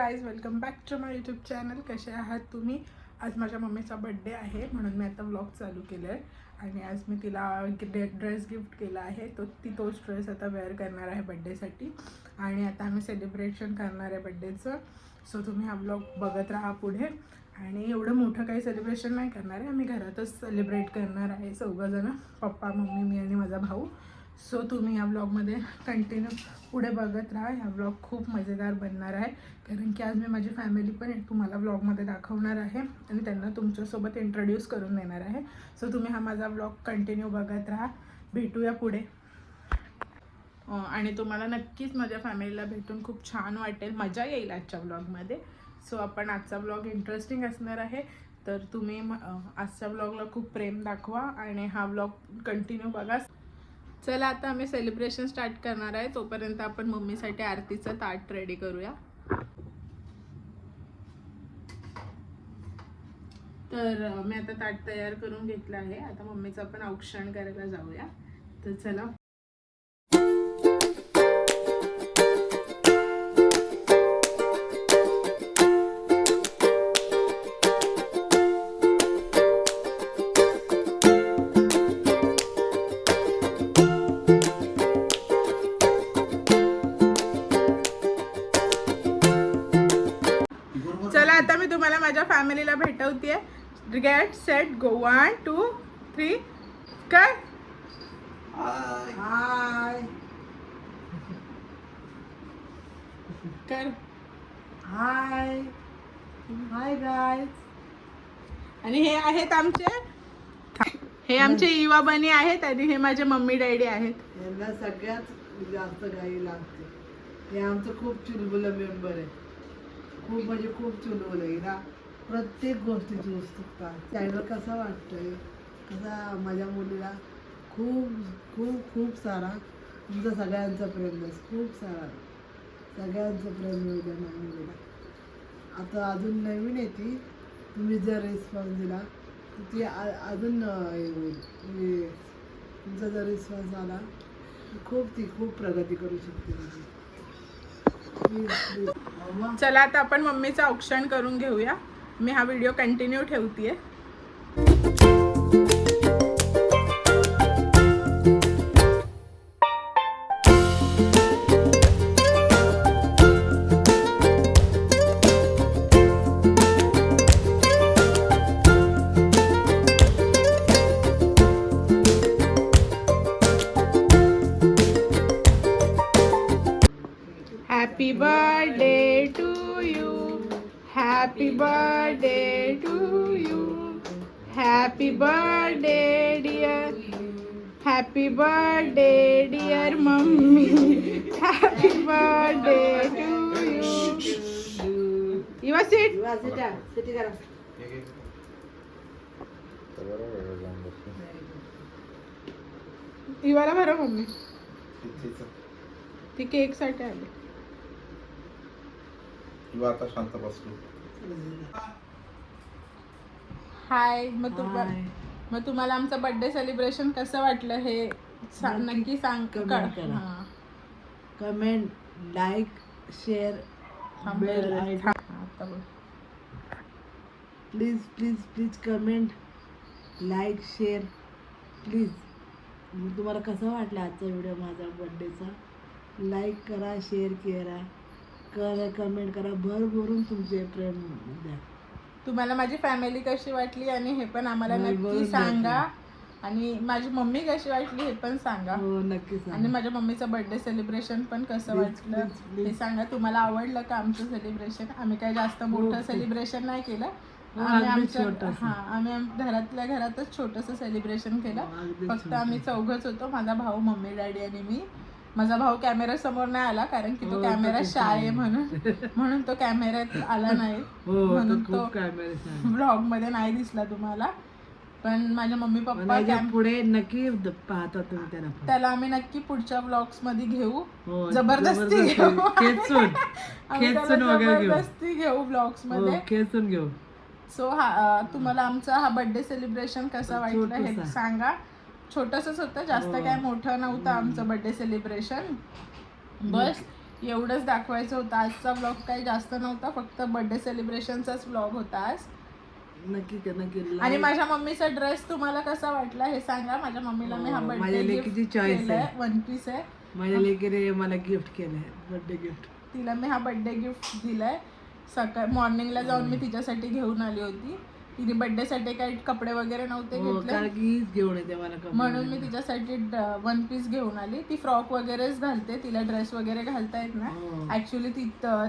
Guys, welcome back to my YouTube channel. कसे आहात तुम्ही? आज माझ्या मम्मीचा बड्डे आहे म्हणून मी आता व्लॉग चालू केलं आहे. आणि आज मी तिला ड्रेस गिफ्ट केला आहे. तोच ड्रेस आता वेअर करणार आहे बड्डेसाठी. आणि आता आम्ही सेलिब्रेशन करणार आहे बड्डेचं. सो तुम्ही हा व्लॉग बघत राहा पुढे. आणि एवढं मोठं काही सेलिब्रेशन नाही करणार आहे, आम्ही घरातच सेलिब्रेट करणार आहे चौघंजणं, पप्पा, मम्मी, मी आणि माझा भाऊ. सो तुम्ही या व्लॉगमध्ये कंटिन्यू पुढे बघत राहा. हा व्लॉग खूप मजेदार बनणार आहे कारण की आज मी माझी फॅमिली पण तुम्हाला व्लॉगमध्ये दाखवणार आहे आणि त्यांना तुमच्यासोबत इंट्रोड्यूस करून देणार आहे. सो तुम्ही हा माझा व्लॉग कंटिन्यू बघत राहा. भेटूया पुढे. आणि तुम्हाला नक्कीच माझ्या फॅमिलीला भेटून खूप छान वाटेल, मजा येईल आजच्या व्लॉगमध्ये. सो आपण आजचा व्लॉग इंटरेस्टिंग असणार आहे, तर तुम्ही आजच्या व्लॉगला खूप प्रेम दाखवा आणि हा व्लॉग कंटिन्यू बघा. चला आता आम्ही सेलिब्रेशन स्टार्ट करणार आहे. तोपर्यंत आपण मम्मीसाठी आरतीचं ताट रेडी करूया. तर मी आता ताट तयार करून घेतलं आहे. आता मम्मीचं आपण औक्षण करायला जाऊया. तर चला. चला आता मी तुम्हाला माझ्या फॅमिलीला भेटवतेय. Get set go. 1 2 3 काय? हाय कर. हाय हाय गाईज. आणि हे आहेत आमचे युवा बनी आहेत आणि हे माझे मम्मी डॅडी आहेत. यांना सगळ्यात जास्त गाई लागते. हे आमचं खूप चुलबुल मेंबर आहे. खूप म्हणजे खूप चुलबुल आहे ना. प्रत्येक गोष्टीची उत्सुकता. चॅनल कसा वाटतोय, कसा माझ्या मुलीला खूप खूप खूप सारा तुमचा सगळ्यांचा प्रेम आहे. खूप सारा सगळ्यांचं प्रेम मिळू द्या माझ्या मुलीला. आता अजून नवीन आहे ती. तुम्ही जर रिस्पॉन्स दिला तर ती अजून हे होईल. तुमचा जर रिस्पॉन्स आला तर ती खूप प्रगती करू शकते. चला आता आपण मम्मीचं औक्षण करून घेऊया. मी हा व्हिडिओ कंटिन्यू ठेवतेय. Happy birthday to you. Happy birthday to you. Happy birthday dear. Happy birthday dear mummy. Happy birthday to you. You are sit. City करा. इवाला भरा मम्मी. ती केक साठी आली. आता शांत बसलो. हाय. मग तुम्हाला आमचं बर्थडे सेलिब्रेशन कसं वाटलं हे नक्की सांग. Comment, like, share, bell icon. Please please please comment, like, share please. तुम्हाला कसं वाटलं आजचा व्हिडिओ माझा बर्थडेचा? लाईक करा, शेअर करा, कमेंट करा. भरभरून तुमचे प्रेम द्या. तुम्हाला माझी फॅमिली कशी वाटली आणि हे पण आम्हाला नक्की सांगा. आणि माझी मम्मी कशी वाटली हे पण सांगा. हो नक्की सांगा. आणि माझ्या मम्मीचं बर्थडे सेलिब्रेशन पण कसं वाटलं हे सांगा. तुम्हाला आवडलं का आमचं सेलिब्रेशन? आम्ही काही जास्त मोठं सेलिब्रेशन नाही केलं. आम्ही घरातल्या घरातच छोटंसं सेलिब्रेशन केलं. फक्त आम्ही चौघच होतो, माझा भाऊ, मम्मी, डॅडी आणि मी. माझा भाऊ कॅमेरा समोर नाही आला कारण की तो कॅमेरा शाय आहे म्हणून तो कॅमेऱ्यात आला नाही. म्हणून तो व्लॉग मध्ये नाही दिसला तुम्हाला. पण माझ्या मम्मी पप्पा पुढे नक्की पाहता तुम्ही त्याला आम्ही नक्की पुढच्या व्लॉग्स मध्ये घेऊ. जबरदस्ती घेऊ व्लॉग्स मध्ये. सो तुम्हाला आमचा हा बर्थडे सेलिब्रेशन कसा वाटला हे सांगा. छोटंसंच होतं, जास्त काय मोठं नव्हतं आमचं बर्थडे सेलिब्रेशन. बस एवढंच दाखवायचं होतं. आजचा ब्लॉग काही जास्त नव्हता, फक्त बर्थडे सेलिब्रेशनचाच ब्लॉग होता आज. नक्की आणि माझ्या मम्मीचा ड्रेस तुम्हाला कसा वाटला हे सांगा. माझ्या मम्मीला मी हा माझ्या बर्थडे लेकीची गिफ्ट choice केलाय, आहे. वन पीस आहे. माझ्या लेकीने मला गिफ्ट केलंय, बर्थडे गिफ्ट. तिला मी हा बर्थडे गिफ्ट दिलाय. मॉर्निंगला जाऊन मी तिच्यासाठी घेऊन आली होती. तिने बर्थडेसाठी काही कपडे वगैरे नव्हते घेतले, कारण की हीच घेऊन येते मला कपडे. म्हणून मी तिच्यासाठी वन पीस घेऊन आली. ती फ्रॉक वगैरेच घालते, तिला ड्रेस वगैरे घालता येत ना. ऍक्च्युली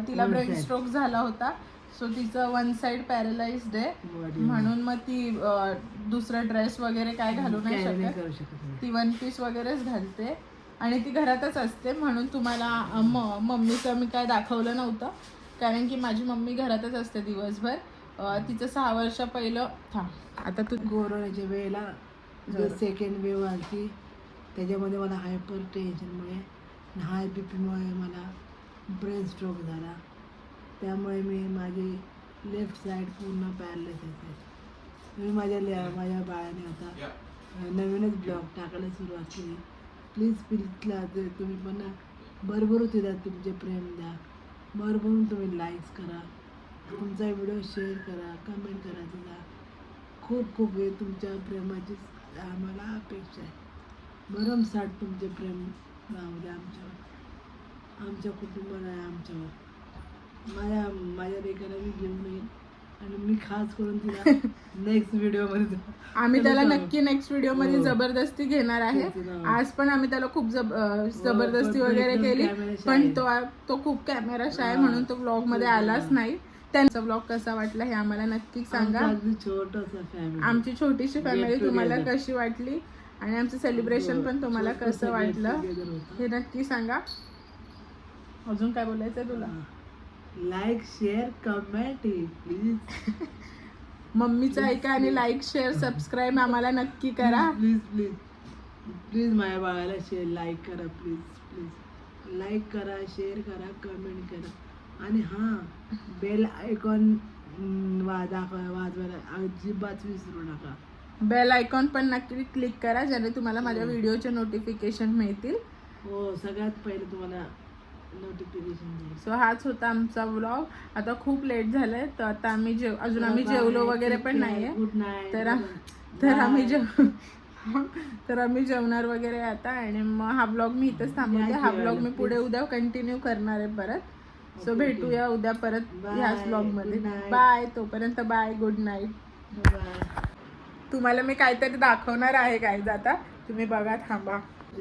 तिला ब्रेन स्ट्रोक झाला होता, सो तिचं वन साइड पॅरलाइज्ड आहे, म्हणून मग ती दुसरा ड्रेस वगैरे काय घालू नाही शकत. ती वन पीस वगैरेच घालते आणि ती घरातच असते. म्हणून तुम्हाला मम्मीचं मी काय दाखवलं नव्हतं, कारण की माझी मम्मी घरातच असते दिवसभर. तिचं 6 वर्ष पहिलं आता तू कोरोनाच्या वेळेला जो सेकंड वेव्ह आली त्याच्यामध्ये मला हायपर टेन्शनमुळे, हाय बी पीमुळे मला ब्रेन स्ट्रोक झाला. त्यामुळे मी माझी लेफ्ट साईड पूर्ण पॅरलाइज आहे. मी माझ्या बाळाने आता नवीनच ब्लॉग टाकायला सुरुवात केली. प्लीज तुम्ही पण भरभरून तिला तुमचे प्रेम द्या, भरभरून तुम्ही लाईक्स करा, तुमचा व्हिडिओ शेअर करा, कमेंट करा. तिला खूप वेळ तुमच्या प्रेमाची आम्हाला अपेक्षा आहे. भरमसाठ तुमचे प्रेम राहू द्या आमच्यावर, आमच्या कुटुंबाला आहे आमच्यावर. माझ्या लेकाला मी घेऊन येईन आणि मी खास करून तिला नेक्स्ट व्हिडिओमध्ये आम्ही त्याला नक्की नेक्स्ट व्हिडिओ मध्ये जबरदस्ती घेणार आहे. आज पण आम्ही त्याला खूप जबरदस्ती वगैरे केली, पण तो खूप कॅमेरा शाय म्हणून तो ब्लॉग मध्ये आलाच नाही. त्यांचा ब्लॉग कसा वाटला हे आम्हाला नक्की सांगा. आमची छोटीशी फॅमिली तुम्हाला कशी वाटली आणि आमचं सेलिब्रेशन पण तुम्हाला कसं वाटलं हे नक्की सांगा. अजून काय बोलायचं तुला? Like share comment please. मम्मीचं ऐका आणि लाईक शेअर सबस्क्राईब आम्हाला नक्की करा. प्लीज माझ्या बाळाला शेअर लाईक करा. प्लीज लाईक करा, शेअर करा, कमेंट करा आणि हां बेल आयकॉन वाजवायला अजिबात विसरू नका. बेल आयकॉन पण नक्की क्लिक करा, ज्याने तुम्हाला माझ्या व्हिडिओचे नोटिफिकेशन मिळतील. हो, सगळ्यात पहिले तुम्हाला नोटिफिकेशन देईल. सो हाच होता आमचा व्लॉग. आता खूप लेट झालंय, तर आता आम्ही अजून आम्ही जेवलो वगैरे पण नाहीये. Good night. तर आम्ही जेवणार वगैरे आता आणि मग हा ब्लॉग मी इथंच थांबवते. हा ब्लॉग मी पुढे उद्या कंटिन्यू करणार आहे परत. सो भेटूया उद्या परत ह्याच ब्लॉग मध्ये. बाय. तोपर्यंत बाय, गुड नाईट. तुम्हाला मी काहीतरी दाखवणार आहे गाईज, आता तुम्ही बघा, थांबा.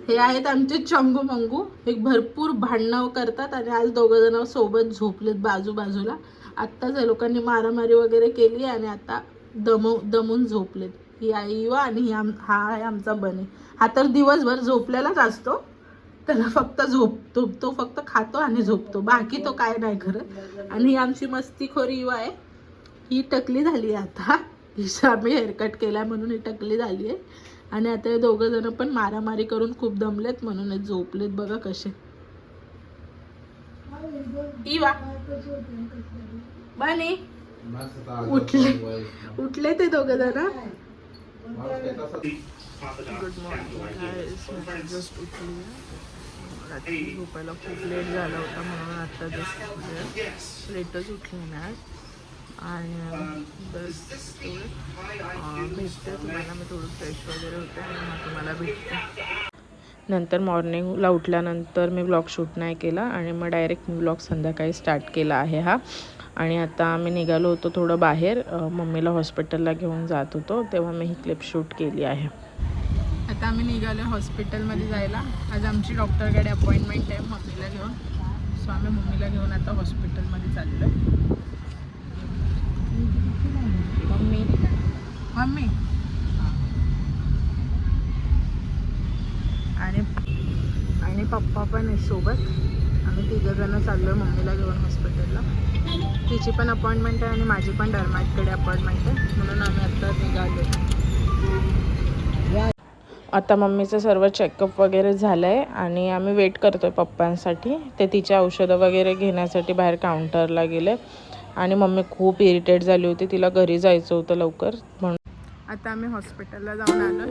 हे आहेत आमचे चंगू मंगू. एक भरपूर भांडणं करतात आणि आज दोघं जण सोबत झोपलेत बाजूला. आत्ताच या लोकांनी मारामारी वगैरे केली आणि आता दमून झोपलेत. ही आई युवा आणि हा आहे आमचा बनी. हा तर दिवसभर झोपलेलाच असतो, त्याला फक्त झोपतो, तो फक्त खातो आणि झोपतो, बाकी तो काय नाही करत. आणि ही आमची मस्तीखोरी युवा आहे. ही टकली झाली आहे आता. हिचा आम्ही हेअरकट केला म्हणून ही टकली झाली आहे. आणि आता हे दोघं जण पण मारामारी करून खूप दमलेत म्हणून झोपलेत. बघा कसे. इवा बनी उठले ते दोघं जण. Good morning. जस्ट उठली. रात्री झोपायला खूप लेट झाला होता म्हणून आता जस्ट लेटच उठली ना आणि बस तेवढं भेटते तुम्हाला. मी थोडं फ्रेश वगैरे होते आणि मग तुम्हाला भेटते. नंतर मॉर्निंगला उठल्यानंतर मी ब्लॉग शूट नाही केला आणि मग डायरेक्ट मी ब्लॉग संध्याकाळी स्टार्ट केला आहे हा. आणि आता आम्ही निघालो होतो थोडं बाहेर, मम्मीला हॉस्पिटलला घेऊन जात होतो, तेव्हा मी ही क्लिप शूट केली आहे. आता आम्ही निघालो हॉस्पिटलमध्ये जायला. आज आमची डॉक्टरकडे अपॉइंटमेंट आहे मम्मीला घेऊन. सो आम्ही मम्मीला घेऊन आता हॉस्पिटलमध्ये चाललो. मम्मी आणि पप्पा पण आहे सोबत. आम्ही 3 जण चाललो मम्मीला घेऊन हॉस्पिटलला. तिची पण अपॉइंटमेंट आहे आणि माझी पण डर्मॅटकडे अपॉइंटमेंट आहे, म्हणून आम्ही आता निघालो. आता मम्मीचं सर्व चेकअप वगैरे झालं आहे आणि आम्ही वेट करतो आहे पप्पांसाठी. ते तिचे औषधं वगैरे घेण्यासाठी बाहेर काउंटरला गेले आणि मम्मी खूप इरिटेट झाली होती, तिला घरी जायचं होतं लवकर म्हणून. आता आम्ही हॉस्पिटलला जाऊन आलो.